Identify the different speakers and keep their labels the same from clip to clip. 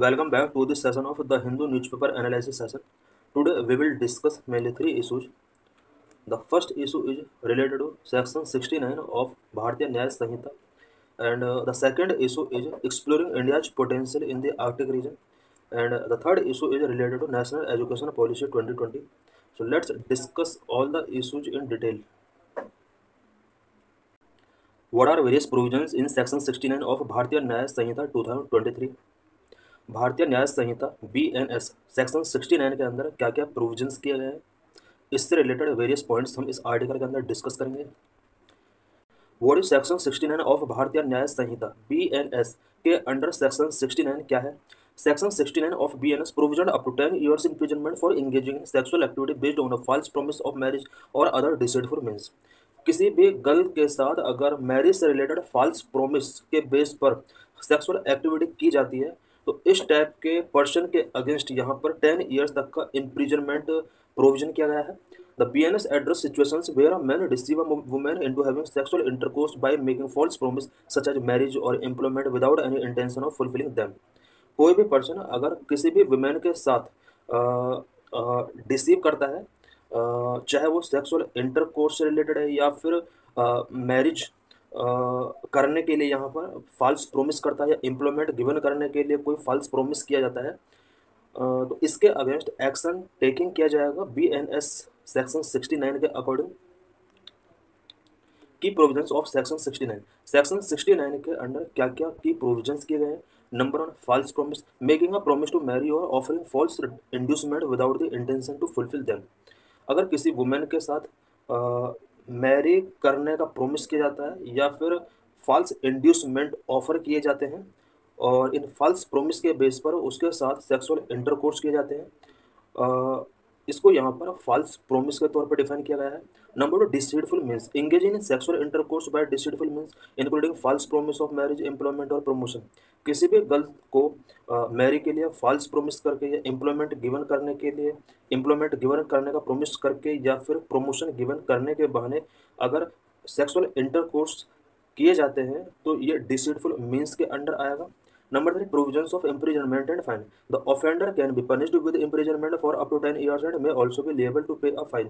Speaker 1: Welcome back to this session of the Hindu newspaper analysis session. Today we will discuss mainly three issues. The first issue is related to section 69 of Bharatiya Nyaya Sanhita, and the second issue is exploring India's potential in the Arctic region, and the third issue is related to National Education Policy 2020. So let's discuss all the issues in detail. What are various provisions in section 69 of Bharatiya Nyaya Sanhita 2023? भारतीय Nyaya Sanhita BNS section 69 के अंदर क्या क्या provisions किए गए हैं, इससे related various points हम इस आर्टिकल के अंदर डिस्कस करेंगे। What is section 69 of Bharatiya Nyaya Sanhita BNS के अंडर सेक्शन 69 क्या है? Section 69 of BNS provision up to 10 years imprisonment for engaging in sexual activity based on a false promise of marriage और other deceitful means। किसी भी girl के साथ अगर marriage से रिलेटेड फॉल्स प्रोमिस के बेस पर सेक्सुअल एक्टिविटी की जाती है तो इस टाइप के पर्सन के अगेंस्ट यहाँ पर 10 years तक का इम्प्रिजनमेंट प्रोविजन किया गया है। The BNS address situations where a man deceive a woman into having sexual intercourse by making false promise such as marriage or employment without any intention of fulfilling them। कोई भी person अगर किसी भी women के साथ deceive करता है, चाहे वो सेक्सुअल इंटरकोर्स से रिलेटेड है या फिर मैरिज करने के लिए यहाँ पर फॉल्स प्रोमिस करता है या एम्प्लॉयमेंट गिवन करने के लिए कोई फॉल्स प्रोमिस किया जाता है, तो इसके अगेंस्ट एक्शन टेकिंग किया जाएगा BNS सेक्शन 69 के अकॉर्डिंग। की प्रोविजंस ऑफ सेक्शन 69। सेक्शन 69 के अंडर क्या क्या की प्रोविजंस किए गए हैं? Number 1, false promise, making a promise to marry और offering false inducement without the intention to fulfil them. अगर किसी वुमेन के साथ मैरी करने का प्रॉमिस किया जाता है या फिर फॉल्स इंड्यूसमेंट ऑफर किए जाते हैं और इन फॉल्स प्रॉमिस के बेस पर उसके साथ सेक्सुअल इंटरकोर्स किए जाते हैं, इसको यहाँ पर फॉल्स प्रॉमिस के तौर पर डिफाइन किया गया है। Number 2, deceitful means, engaging in sexual intercourse by deceitful means including false promise of marriage, employment और प्रमोशन। किसी भी गर्ल को मैरी के लिए फॉल्स प्रॉमिस करके या एम्प्लॉयमेंट गिवन करने के लिए एम्प्लॉयमेंट गिवन करने का प्रॉमिस करके या फिर प्रमोशन गिवन करने के बहाने अगर सेक्सुअल इंटरकोर्स किए जाते हैं तो ये डिसीटफुल मीन्स के अंडर आएगा। Number 3, provisions of imprisonment and fine. The offender can be punished with imprisonment for up to 10 years and may also be liable to pay a fine।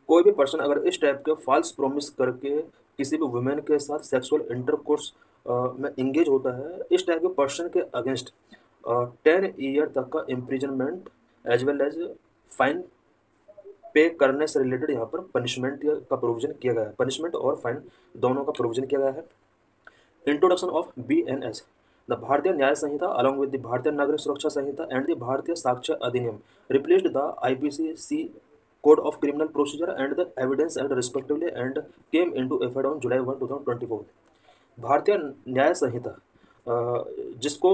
Speaker 1: कोई भी person अगर इस टाइप के false promise करके किसी भी women के साथ सेक्सुअल इंटरकोर्स में इंगेज होता है, इस टाइप के पर्सन के अगेंस्ट 10 year तक का imprisonment as well as fine pay करने से रिलेटेड यहाँ पर पनिशमेंट का प्रोविजन किया गया है। पनिशमेंट और फाइन दोनों का प्रोविजन किया गया है। Introduction of BNS। द भारतीय न्याय संहिता अलॉन्ग विद द भारतीय नागरिक सुरक्षा संहिता एंड द भारतीय साक्ष्य अधिनियम replaced the IPC code of criminal procedure and the evidence act respectively and came into effect on July 1, 2024। भारतीय न्याय संहिता जिसको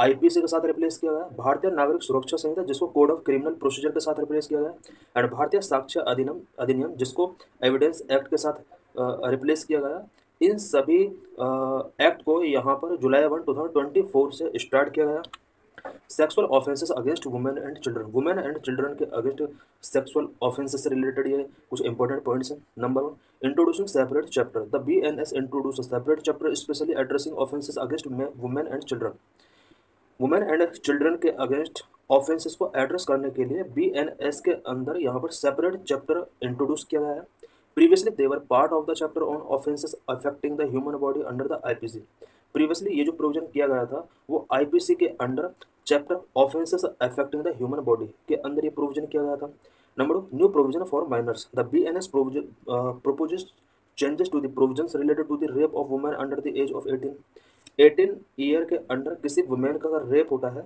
Speaker 1: IPC के साथ रिप्लेस किया गया, भारतीय नागरिक सुरक्षा संहिता जिसको कोड ऑफ क्रिमिनल प्रोसीजर के साथ रिप्लेस किया गया एंड भारतीय साक्ष्य अधिनियम जिसको एविडेंस एक्ट के साथ रिप्लेस किया गया। इन सभी एक्ट को यहाँ पर July 1, 2024 से स्टार्ट किया गया। Sexual offences against women and children के अगेंस्ट सेक्सुअल ऑफेंसेस से रिलेटेड ये कुछ इंपॉर्टेंट पॉइंट्स हैं। Number 1, introducing separate chapter. The BNS introduce separate chapter specially addressing offences against women and children. Women and children के against offences को address करने के लिए BNS के अंदर यहाँ पर सेपरेट चैप्टर इंट्रोड्यूस किया गया है। Previously they were part of the chapter on offences affecting the human body under the IPC। Previously ये जो प्रोविजन किया गया था वो IPC के under chapter offences affecting the human body के अंदर ये प्रोविजन किया गया था। Number 2, new provision for minors. The BNS proposes changes to the provisions related to the rape of women under the age of 18 year के under किसी women का अगर रेप होता है,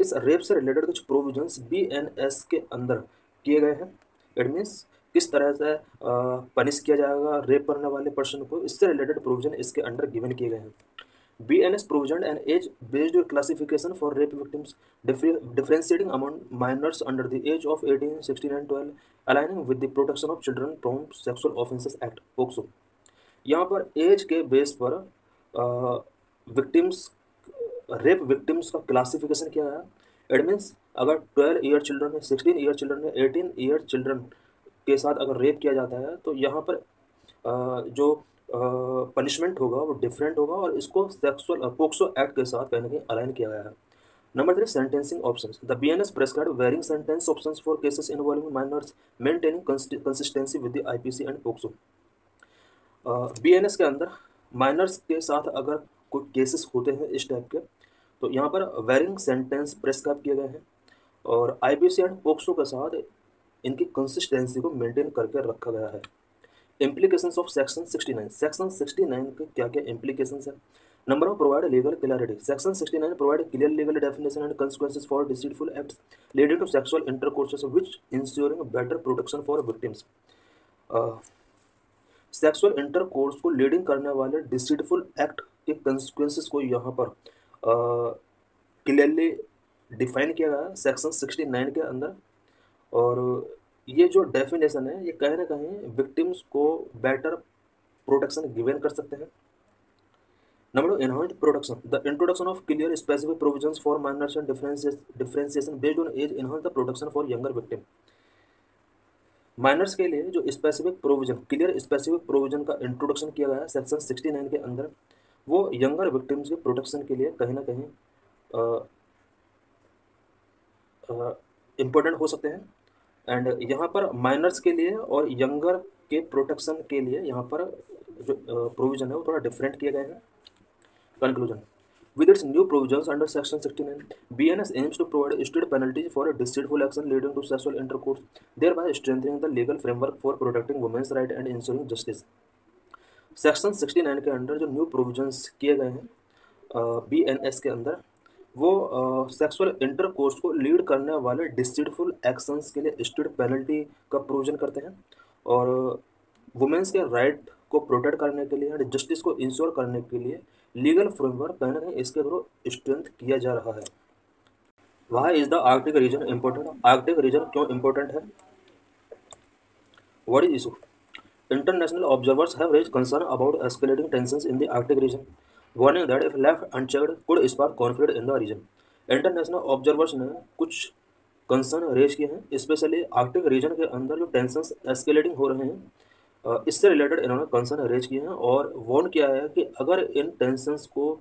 Speaker 1: इस रेप से रिलेटेड कुछ प्रोविजंस BNS के अंदर किए गए हैं। इट मीन्स किस तरह से पनिश किया जाएगा रेप करने वाले पर्सन को, इससे रिलेटेड प्रोविजन इसके अंडर गिवन किए गए हैं। BNS provisioned an age-based classification for rape victims, differentiating among minors under the age of 18, 16 and 12, aligning with the Protection of Children from Sexual Offences Act (POCSO)। यहाँ पर as के base पर victims rape victims का classification किया गया। It means अगर 12 year children है, 16 year children है, 18 ईयर चिल्ड्रन के साथ अगर रेप किया जाता है तो यहाँ पर जो पनिशमेंट होगा वो डिफरेंट होगा और इसको सेक्सुअल पोक्सो एक्ट के साथ कहीं ना कहीं अलाइन किया गया है। Number 3, sentencing options. The BNS prescribe varying sentence options for cases involving minors, maintaining consistency with the IPC and POCSO. BNS के अंदर माइनर्स के साथ अगर कोई केसेस होते हैं इस टाइप के, तो यहाँ पर वेरिंग सेंटेंस प्रेस्क्राइब किए गए हैं और आईपीसी एंड पोक्सो के साथ इनकी कंसिस्टेंसी को मेंटेन करके रखा गया है। Implications of section 69। सेक्शन 69 के क्या क्या इम्प्लीकेशंस है? Number of provide legal clarity. Section 69 provide clear legal definition and consequences for deceitful acts leading to sexual intercourses which ensuring better protection for victims। Sexual intercourse को leading करने वाले deceitful act के consequences को यहाँ पर clearly define किया गया है सेक्शन 69 के अंदर। और ये जो डेफिनेशन है ये कहीं ना कहीं विक्टिम्स को बेटर प्रोटेक्शन गिवन कर सकते हैं। Number 2, enhanced protection. The introduction of clear specific provisions for minors and differentiation based on age enhance the protection for younger victim। Minors के लिए जो specific provision, clear specific provision का introduction किया गया है सेक्शन 69 के अंदर, वो यंगर विक्टिम्स के प्रोटेक्शन के लिए कहीं ना कहीं इम्पोर्टेंट हो सकते हैं। एंड यहाँ पर माइनर्स के लिए और यंगर के प्रोटेक्शन के लिए यहाँ पर जो प्रोविजन है वो थोड़ा डिफरेंट किए गए हैं। Conclusion. With its new provisions under Section 69, BNS aims to provide strict penalties for deceitful action leading to sexual intercourse, thereby strengthening the legal framework for protecting women's rights and ensuring justice। Section 69 के under जो new provisions किए गए हैं BNS के अंदर, वो sexual intercourse को lead करने वाले डिसीटफुल एक्शंस के लिए स्ट्रिक्ट पेनल्टी का प्रोविजन करते हैं और वुमेन्स के राइट को प्रोटेक्ट करने के लिए एंड जस्टिस को इंश्योर करने के लिए लीगल फ्रेमवर्क कहीं ना कहीं इसके थ्रू स्ट्रेंथ किया जा रहा है। Why is the Arctic region important? Arctic region क्यों इंपॉर्टेंट है? What is issue? International observers have raised concern about escalating tensions in the Arctic region, warning that if left unchecked could spark conflict in the region। International observers ने कुछ concern raise किए हैं, specially Arctic region के अंदर जो tensions escalating हो रहे हैं इससे रिलेटेड इन्होंने कंसर्न रेज किए हैं और वार्न किया है कि अगर इन टेंशंस को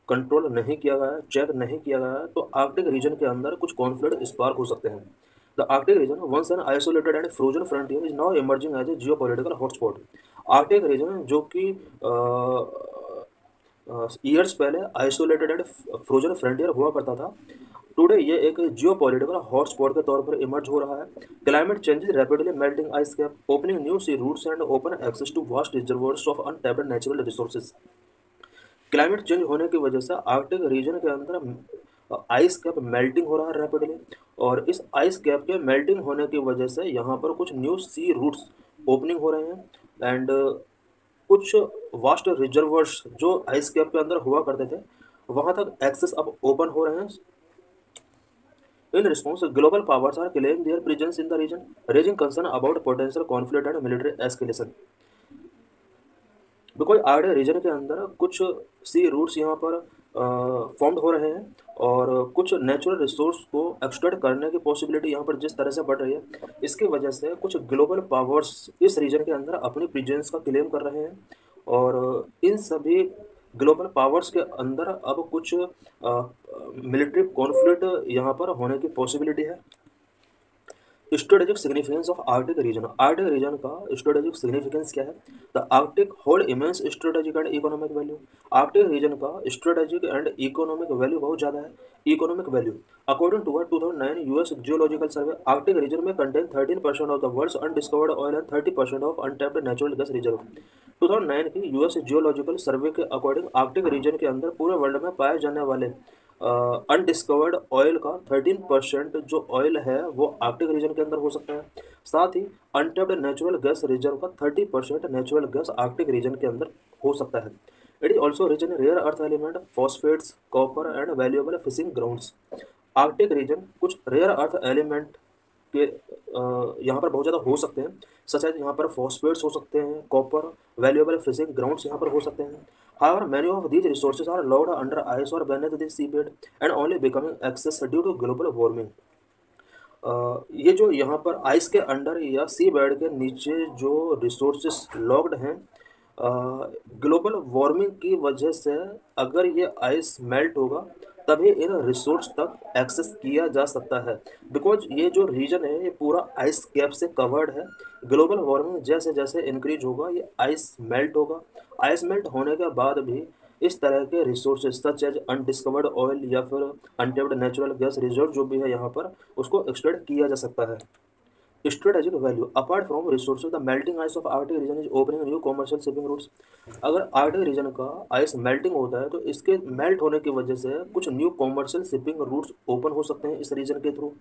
Speaker 1: कंट्रोल नहीं किया गया, चेक नहीं किया गया, तो आर्कटिक रीजन के अंदर कुछ कॉन्फ्लिक्ट स्पार्क हो सकते हैं। The Arctic region, once an isolated and frozen frontier, is now emerging as a geopolitical hotspot। Arctic region जो कि ईयर्स पहले आइसोलेटेड एंड फ्रोजन फ्रंटियर हुआ करता था, टुडे ये एक जियोपॉलिटिकल हॉटस्पॉट के तौर पर इमर्ज हो रहा है। Climate changes rapidly melting ice cap, opening new sea routes and open access to vast reservoirs of untapped natural resources. Climate change होने की वजह से आर्कटिक रीजन के अंदर आइस कैप मेल्टिंग हो रहा है रैपिडली और इस आइस कैप के मेल्टिंग होने की वजह से यहाँ पर कुछ न्यू सी रूट्स ओपनिंग हो रहे हैं एंड कुछ वास्ट रिजर्वर्स जो आइस कैप के अंदर हुआ करते थे वहाँ तक एक्सेस अब ओपन हो रहे हैं। In response global powers are claim their presence in the region, raising concern about potential conflict and military escalation. Because Arctic region के अंदर कुछ सी रूट्स यहाँ पर फॉर्म्ड हो रहे हैं और कुछ नेचुरल रिसोर्स को एक्सट्रैक्ट करने की पॉसिबिलिटी यहाँ पर जिस तरह से बढ़ रही है, इसकी वजह से कुछ ग्लोबल पावर्स इस रीजन के अंदर अपनी प्रेजेंस का क्लेम कर रहे हैं और इन सभी ग्लोबल पावर्स के अंदर अब कुछ मिलिट्री कॉन्फ्लिक्ट यहाँ पर होने की पॉसिबिलिटी है। Strategic significance of Arctic region. Arctic region का स्ट्रेटेजिक सिग्निफिकेंस क्या है? The Arctic hold immense strategic and economic value. Arctic region का स्ट्रेटेजिक एंड इकोनॉमिक वैल्यू बहुत ज़्यादा है। Economic value, according to 2009 US geological survey, Arctic region में contain 13% of the world's undiscovered oil and 30% of untapped natural gas reserve. 2009 की US geological सर्वे के according Arctic region के अंदर पूरे वर्ल्ड में पाए जाने वाले अनडिस्कवर्ड ऑयल का 13% जो ऑयल है वो आर्कटिक रीजन के अंदर हो सकता है। साथ ही अनटैप्ड नेचुरल गैस रिजर्व का 30% नेचुरल गैस आर्कटिक रीजन के अंदर हो सकता है। It is also rich in rare earth element, phosphates, copper and valuable fishing grounds. Arctic region कुछ रेयर अर्थ एलिमेंट के यहाँ पर बहुत ज़्यादा हो सकते हैं, सच है यहाँ पर फॉस्फेट्स हो सकते हैं, कॉपर, वैल्यूएबल फिशिंग ग्राउंड्स यहाँ पर हो सकते हैं। However, many of these resources are locked under ice or beneath the seabed and only becoming access due to global warming। ये जो यहाँ पर आइस के अंडर या सी बेड के नीचे जो रिसोर्सेस लॉक्ड हैं ग्लोबल वार्मिंग की वजह से अगर ये आइस मेल्ट होगा तभी इन रिसोर्स तक एक्सेस किया जा सकता है। बिकॉज ये जो रीजन है ये पूरा आइस कैप से कवर्ड है। ग्लोबल वार्मिंग जैसे जैसे इंक्रीज होगा ये आइस मेल्ट होगा। आइस मेल्ट होने के बाद भी इस तरह के resources such as undiscovered oil या फिर अनटेप्ड नेचुरल गैस रिजर्व जो भी है यहाँ पर उसको एक्सट्रैक्ट किया जा सकता है। Strategic value apart from resources, the melting ice of Arctic region is opening new commercial shipping routes. अगर आर्कटिक रीजन का आइस मेल्टिंग होता है तो इसके मेल्ट होने की वजह से कुछ new commercial shipping routes open हो सकते हैं इस रीजन के through.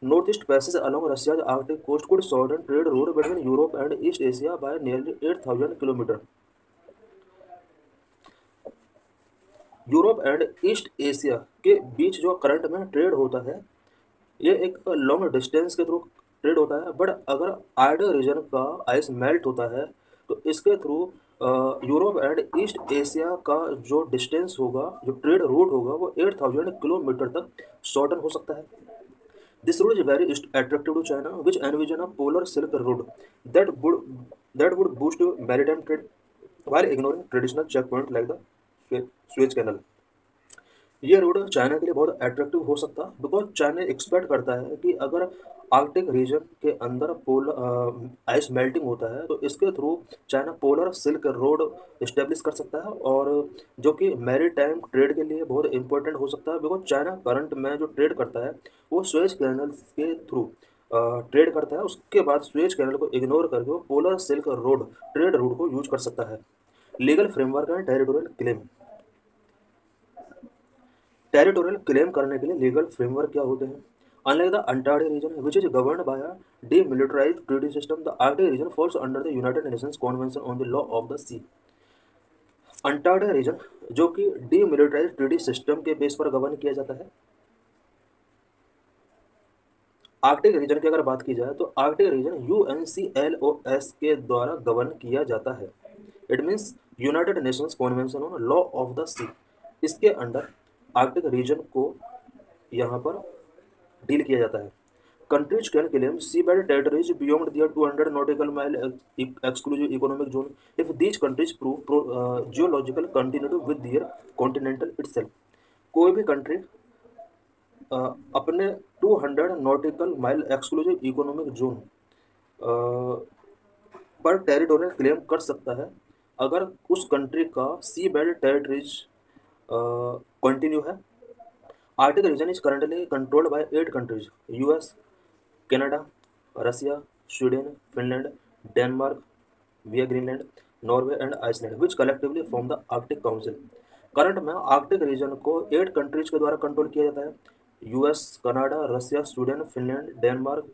Speaker 1: North east passage along Russia's Arctic coast could shorten trade route between Europe and East Asia by nearly 8,000 kilometre. Europe and east Asia के बीच जो करंट में trade होता है ये एक लॉन्ग डिस्टेंस के थ्रू ट्रेड होता है। बट अगर आर्कटिक रीजन का आइस मेल्ट होता है तो इसके through Europe and east Asia का जो डिस्टेंस होगा जो ट्रेड रूट होगा वो 8,000 किलोमीटर तक शॉर्टन हो सकता है। This route is very attractive to China which envision a polar silk road that would boost maritime trade while ignoring traditional checkpoint like the Suez Canal। ये road China के लिए बहुत अट्रैक्टिव हो सकता है बिकॉज चाइना एक्सपेक्ट करता है कि अगर आर्कटिक रीजन के अंदर पोलर आइस मेल्टिंग होता है तो इसके through China polar silk road establish कर सकता है और जो कि मैरी टाइम ट्रेड के लिए बहुत इंपॉर्टेंट हो सकता है। बिकॉज चाइना करंट में जो ट्रेड करता है वो स्वेज कैनल के थ्रू ट्रेड करता है। उसके बाद स्वेज कैनल को इग्नोर करके वो polar silk road trade route को यूज कर सकता है। Legal framework and territorial claim. Territorial claim करने के लिए लीगल फ्रेमवर्क क्या होते हैं? Unlike the Antarctic region which is governed by a demilitarised treaty system, the Arctic region falls under the United Nations convention on the Law of the Sea. Antarctic region जो कि demilitarised treaty system के base पर govern किया जाता है। Arctic reason की अगर बात की जाए तो आर्कटिक रीजन UNCLOS के द्वारा गवर्न किया जाता है। It means United Nations convention on law of the sea. इसके अंडर आर्कटिक रीजन को यहाँ पर डील किया जाता है। Countries can claim sea bed territories beyond their 200 nautical mile exclusive economic zone if these countries prove geological continuity with their continental itself. कोई भी country अपने 200 nautical mile exclusive economic zone पर टेरिटोरियल क्लेम कर सकता है अगर उस country का सी बेड टेरिटरीज कंटिन्यू है। Arctic region is currently controlled by 8 countries US, Canada, Russia, Sweden, Finland, Denmark, via Greenland, Norway and Iceland which collectively form the Arctic Council. Current में Arctic region को 8 countries के द्वारा control किया जाता है। US, Canada, Russia, Sweden, Finland, Denmark,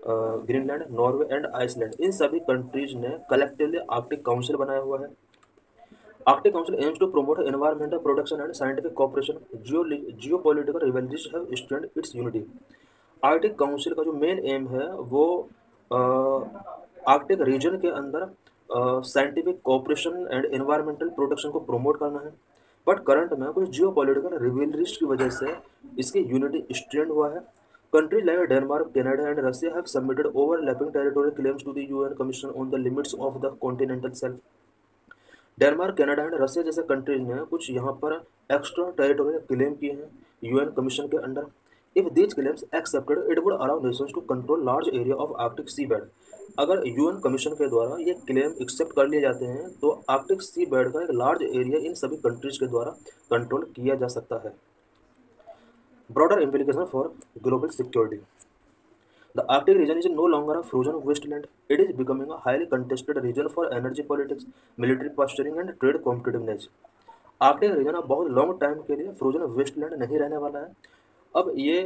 Speaker 1: Greenland, Norway and Iceland इन सभी countries ने कलेक्टिवली आर्कटिक काउंसिल बनाया हुआ है। Arctic Council aims to promote environmental protection and scientific cooperation. Geopolitical rivalries have strained its unity. Arctic council का जो main M है वो आर्कटिक रीजन के अंदर scientific cooperation and environmental protection को प्रमोट करना है। बट करंट में कुछ जियो पॉलिटिकल रिवेलरीज की वजह से इसकी यूनिटी स्ट्रेंड हुआ है। Countries like Denmark, Canada and Russia have submitted overlapping territorial claims to the UN Commission on the Limits of the Continental Shelf. Denmark, Canada and Russia जैसे countries ने कुछ यहाँ पर एक्स्ट्रा टेरिटोरियल क्लेम किए हैं UN commission के under. If these claims accepted it would allow nations to control large area of Arctic sea bed. अगर UN commission के द्वारा ये क्लेम एक्सेप्ट कर लिए जाते हैं तो आर्कटिक सी बेड का एक लार्ज एरिया इन सभी कंट्रीज के द्वारा कंट्रोल किया जा सकता है। Broader implication for global security. The Arctic region is no longer a frozen wasteland. It is becoming a highly contested region for energy politics, military posturing and trade competitiveness. Arctic region अब बहुत long time के लिए frozen Westland नहीं रहने वाला है। अब ये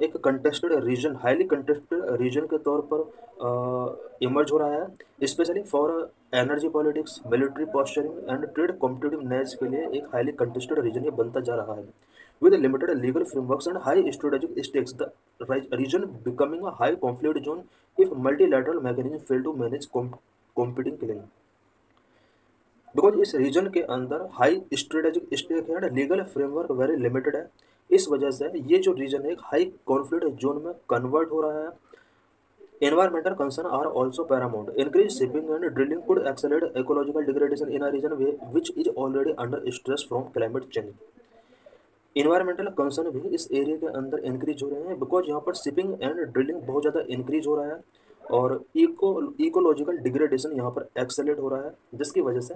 Speaker 1: एक contested region, highly contested region के तौर पर इमर्ज हो रहा है, specially for energy politics, military posturing and trade competitiveness के लिए एक हाईली कंटेस्टेड रीजन ये बनता जा रहा है। With limited legal frameworks and high strategic stakes the region becoming a high conflict zone if multilateral mechanism fail to manage competing claim. Because इस region के अंदर हाई स्ट्रेटेजिक स्टेक है and legal framework very limited है। इस वजह से ये जो रीजन है एक हाई कॉन्फ्लिक्ट जोन में कन्वर्ट हो रहा है। Environmental concerns are also paramount. Increased shipping and drilling could accelerate ecological degradation in a region which is already under stress from climate change. Environmental concern भी इस area के अंदर increase हो रहे हैं बिकॉज यहाँ पर शिपिंग एंड ड्रिलिंग बहुत ज़्यादा इंक्रीज हो रहा है और इकोलॉजिकल डिग्रेडेशन यहाँ पर एक्सेलेट हो रहा है जिसकी वजह से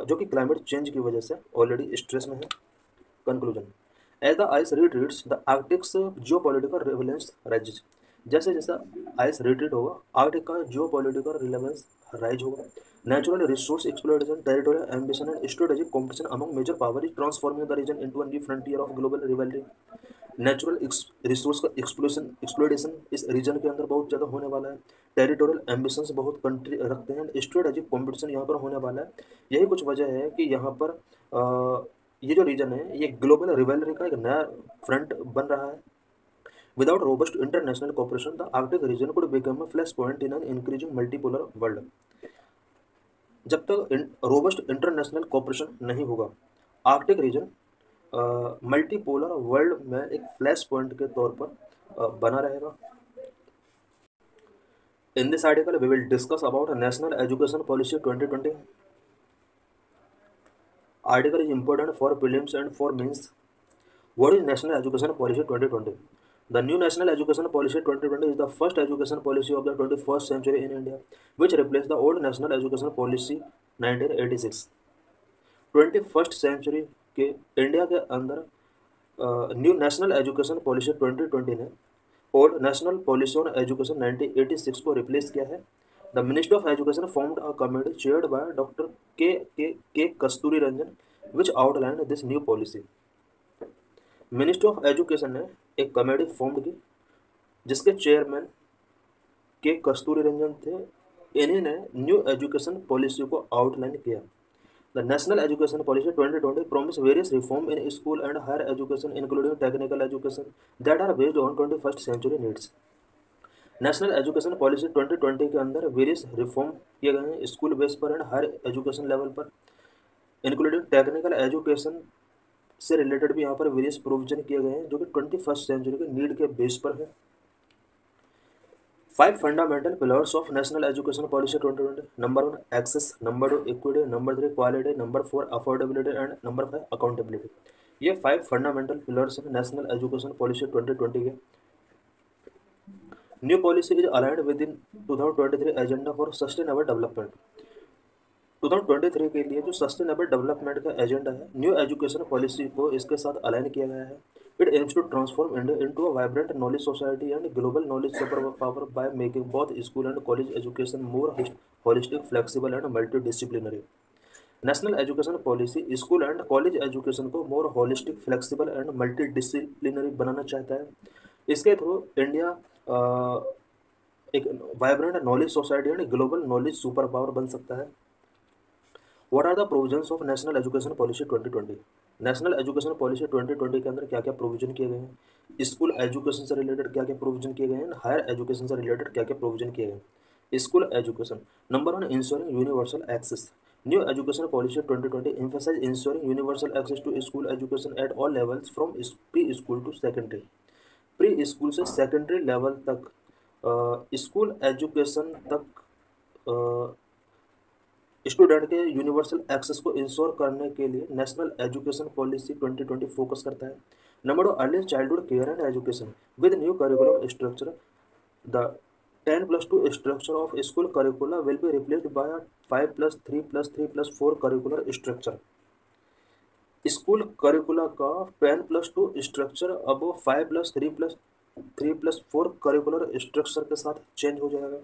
Speaker 1: जो कि क्लाइमेट चेंज की वजह से ऑलरेडी स्ट्रेस में है। Conclusion, as the ice retreats the Arctic's geopolitical relevance rises. जैसे जैसे आइस रिट्रीट होगा आर्कटिक का जियोपॉलिटिकल रिलेवेंस राइज होगा। Natural resource exploration, territorial ambition and strategic competition among major power is transforming the region into a new frontier of global rivalry. Natural resource का exploration इस region के अंदर बहुत ज़्यादा होने वाला है। टेरिटोरियल एम्बिशंस बहुत कंट्री रखते हैं। स्ट्रेटेजिक कॉम्पिटिशन यहाँ पर होने वाला है। यही कुछ वजह है कि यहाँ पर ये जो रीजन है ये ग्लोबल रिवैल्री का एक नया फ्रंट बन रहा है। Without robust international cooperation the Arctic region could become a flash point in an increasing multipolar world. जब तक रोबस्ट इंटरनेशनल कॉपरेशन नहीं होगा आर्कटिक रीजन मल्टीपोलर वर्ल्ड में एक फ्लैश पॉइंट के तौर पर बना रहेगा। In this article we will discuss about National education policy 2020। Article is important for prelims and for mains. What is National Education Policy 2020? The new National Education Policy 2020 is the first education policy of the 21st century in India, which replaced the old National Education Policy 1986. 21st century के India के अंदर new national education policy 2020 ने old national policy on education 1986 को replace किया है। The ministry of education formed a committee chaired by doctor K Kasturirangan which outline this new policy. Ministry of education ने एक committee form की जिसके chairman के कस्तूरी रंजन थे। इन्हीं ने न्यू एजुकेशन पॉलिसी को आउटलाइन किया। The national education policy 2020 promise various reform in school and higher education including technical education that are based on 21st century needs. National education policy 2020 के अंदर वेरियस रिफॉर्म किए गए हैं school base पर and higher education level पर including technical education से related भी यहाँ पर वेरियस प्रोविजन किए गए हैं जो कि 21st सेंचुरी के नीड के बेस पर है। 5 fundamental pillars of national education policy 2020. Number 1 access, number 2 equity, number 3 quality, number 4 affordability and number 5 accountability. ये 5 फंडामेंटल पिलर्स हैं नेशनल एजुकेशन पॉलिसी 2020 के। New policy is aligned with in 2023 agenda for sustainable development. 2023 के लिए जो sustainable development का agenda है new education policy को इसके साथ अलाइन किया गया है। It aims to transform India into a vibrant knowledge society and global knowledge superpower by making both school and college education more holistic, flexible and multidisciplinary. National education Policy school and college education को more holistic, flexible and multidisciplinary बनाना चाहता है। इसके through India एक vibrant knowledge society and global knowledge super power बन सकता है। What are the provisions of National education policy 2020? National education policy 2020 के अंदर क्या क्या प्रोविजन किए गए हैं? स्कूल एजुकेशन से रिलेटेड क्या क्या प्रोविजन किए गए हैं? हायर एजुकेशन से रिलेटेड क्या क्या प्रोविजन किए गए हैं? School education number 1 ensuring universal access. New education policy 2020 emphasize ensuring universal access to school education at all levels from pre-school to secondary। Pre school से सेकेंडरी लेवल तक school education तक student के universal access को ensure करने के लिए national education policy 2020 focus करता है। Number 2 early childhood care and education with new curriculum structure the 10+2 structure of school curricula will be replaced by a 5+3+3+4 curricular structure। School करिकुला का 10+2 structure अब 5+3+3+4 curricular structure के साथ change हो जाएगा।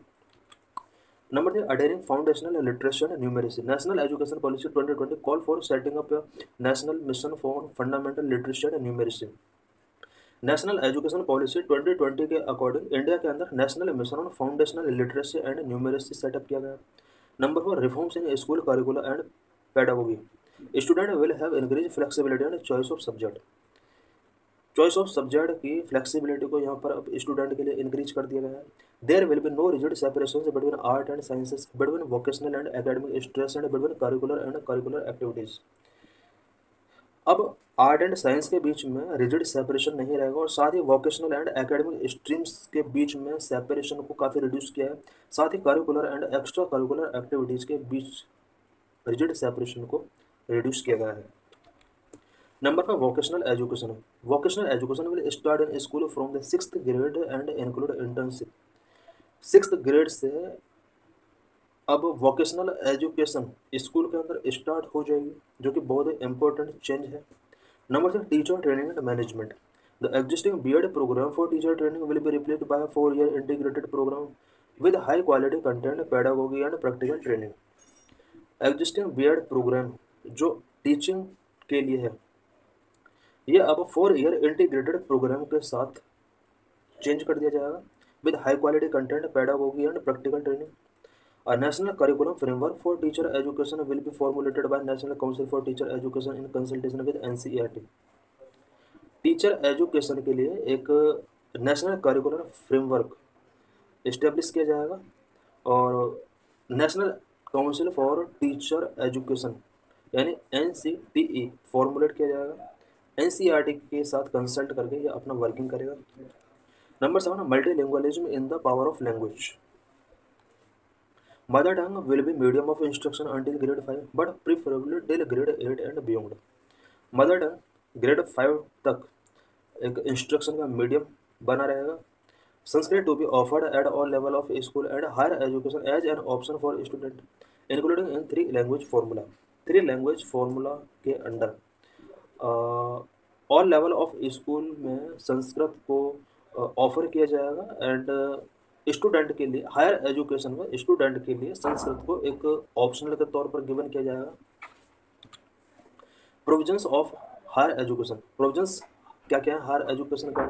Speaker 1: Number 3 adhering foundational literacy and numeracy. National education policy 2020 call for setting up national mission for fundamental literacy and numeracy. National education policy 2020 के according India के अंदर national mission on foundational literacy and numeracy setup किया गया। Number 4 reforms in school curricula and pedagogy. Student will have increase flexibility and choice of subject. Choice of subject की flexibility को यहाँ पर अब स्टूडेंट के लिए इंक्रीज कर दिया गया है। There will be no rigid separation between art and sciences, between vocational and academic stress and between curricular activities. अब आर्ट एंड साइंस के बीच में रिजिड सेपरेशन नहीं रहेगा और साथ ही वोकेशनल एंड एकेडमिक स्ट्रीम्स के बीच में सेपरेशन को काफ़ी रिड्यूस किया है। साथ ही curricular and extra curricular activities के बीच रिजिड सेपरेशन को रिड्यूस किया गया है। Number 5, vocational education. Vocational education will start in school from the 6th grade and include internship. 6th grade से अब वोकेशनल एजुकेशन स्कूल के अंदर स्टार्ट हो जाएगी, जो कि बहुत ही इंपॉर्टेंट चेंज है। Number 6, teacher training and management. The existing BEd program for teacher training will be replaced by 4-year integrated program with high quality content, pedagogy and practical training. Existing BEd program जो teaching के लिए है, ये अब 4-year integrated programme के साथ change कर दिया जाएगा with high quality content, pedagogy and practical training. A national curriculum framework for teacher education will be formulated by National Council for Teacher Education in consultation with NCERT। Teacher education के लिए एक national curricular framework establish किया जाएगा और national council for teacher education यानी NCTE formulate किया जाएगा। NCERT के साथ कंसल्ट करके ये अपना वर्किंग करेगा। Number 7, multilingualism in the power of language. Mother tongue will be medium of instruction until grade 5, but preferably till grade 8 and beyond। Mother tongue grade 5 तक एक इंस्ट्रक्शन का मीडियम बना रहेगा। Sanskrit to be offered at all level of school and higher education as an option for student including in 3 language formula. 3 language formula के under all level of school में संस्कृत को offer किया जाएगा एंड स्टूडेंट के लिए higher education में student के लिए संस्कृत को एक ऑप्शनल के तौर पर गिवन किया जाएगा। Provisions of higher education. Provisions क्या क्या है हायर एजुकेशन का?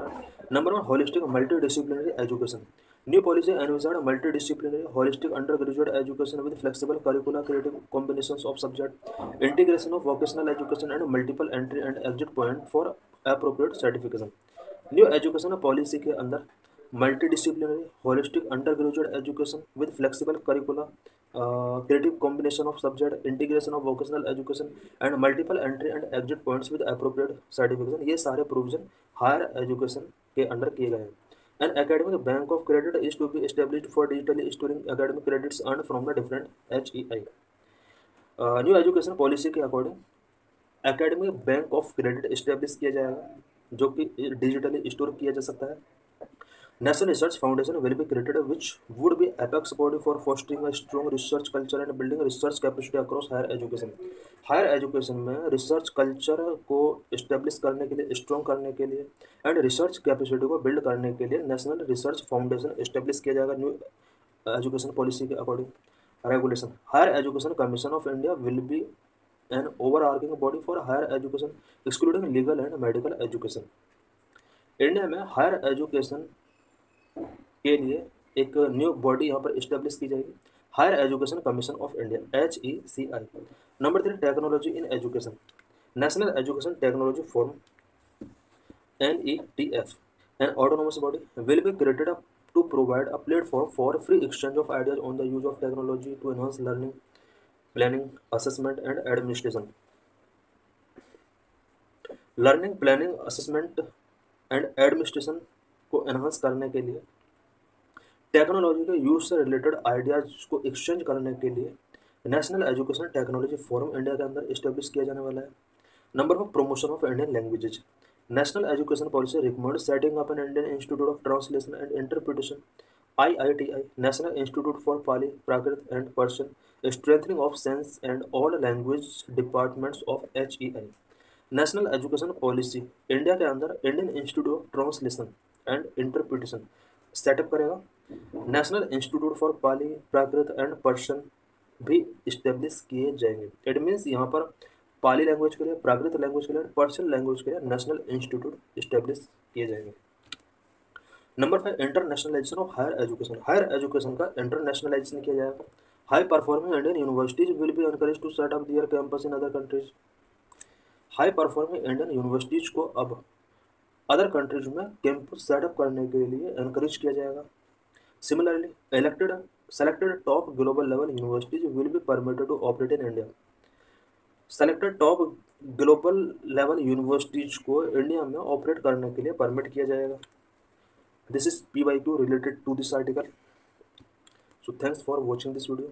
Speaker 1: Number 1, holistic multidisciplinary education. New policy envisaged multidisciplinary holistic undergraduate education with flexible curricular creative combinations of subject integration of vocational education and multiple entry and exit point for appropriate certification. New education policy के अंदर multidisciplinary holistic undergraduate education with flexible curricular creative combination of subject integration of vocational education and multiple entry and exit points with appropriate certification, ये सारे provision higher education के under किए गए हैं। An academic bank of credit is to be established for digitally storing academic credits earn from the different HEI। New education policy के according academic bank of credit establish किया जाएगा जो कि digitally store किया जा सकता है। National Research Foundation will be created, which would be apex body for fostering a strong research culture and building research capacity across higher education। Higher education में research culture को इस्टेब्लिश करने के लिए, strong करने के लिए एंड रिसर्च कैपेसिटी को build करने के लिए नेशनल रिसर्च फाउंडेशन इस्टेब्लिश किया जाएगा न्यू एजुकेशन पॉलिसी के according. Regulation. Higher Education Commission of India will be an overarching body for higher education excluding legal and medical education. India में higher education के लिए एक न्यू बॉडी यहाँ पर establish की जाएगी, Higher Education Commission of India HECI। Number 3, technology in education. National education technology Forum NETF, an autonomous body, will be created up to provide a platform for free exchange of ideas on the use of technology to enhance learning, planning, assessment and administration। Learning, planning, assessment and administration को enhance करने के लिए, technology के use से related ideas को exchange करने के लिए national education technology forum India के अंदर इस्टेब्लिश किया जाने वाला है। Number 4, promotion of Indian languages. National education policy recommend setting up an Indian institute of translation and interpretation IITI, national institute for Pali, Prakrit and Persian, strengthening of science and all language departments of HEI। National education policy India के अंदर Indian institute of translation and interpretation setup करेगा। National institute for Pali, Prakrit and Persian भी establish किए जाएंगे। It means यहाँ पर पाली language के लिए, प्राकृत लैंग्वेज के लिए, पर्शियन लैंग्वेज के लिए नेशनल इंस्टीट्यूट इस्टेब्लिश किए जाएंगे। Number 5, internationalisation of higher education. Higher education का इंटरनेशनलाइजेशन किया जाएगा। High performing Indian universities will be encourage to set up their campus in other countries. High performing Indian universities को अब other countries में campus setup करने के लिए encourage किया जाएगा। Similarly selected top global level universities will be permitted to operate in India। Selected top global level universities को India में ऑपरेट करने के लिए परमिट किया जाएगा। This is PYQ related to this article. So thanks for watching this video.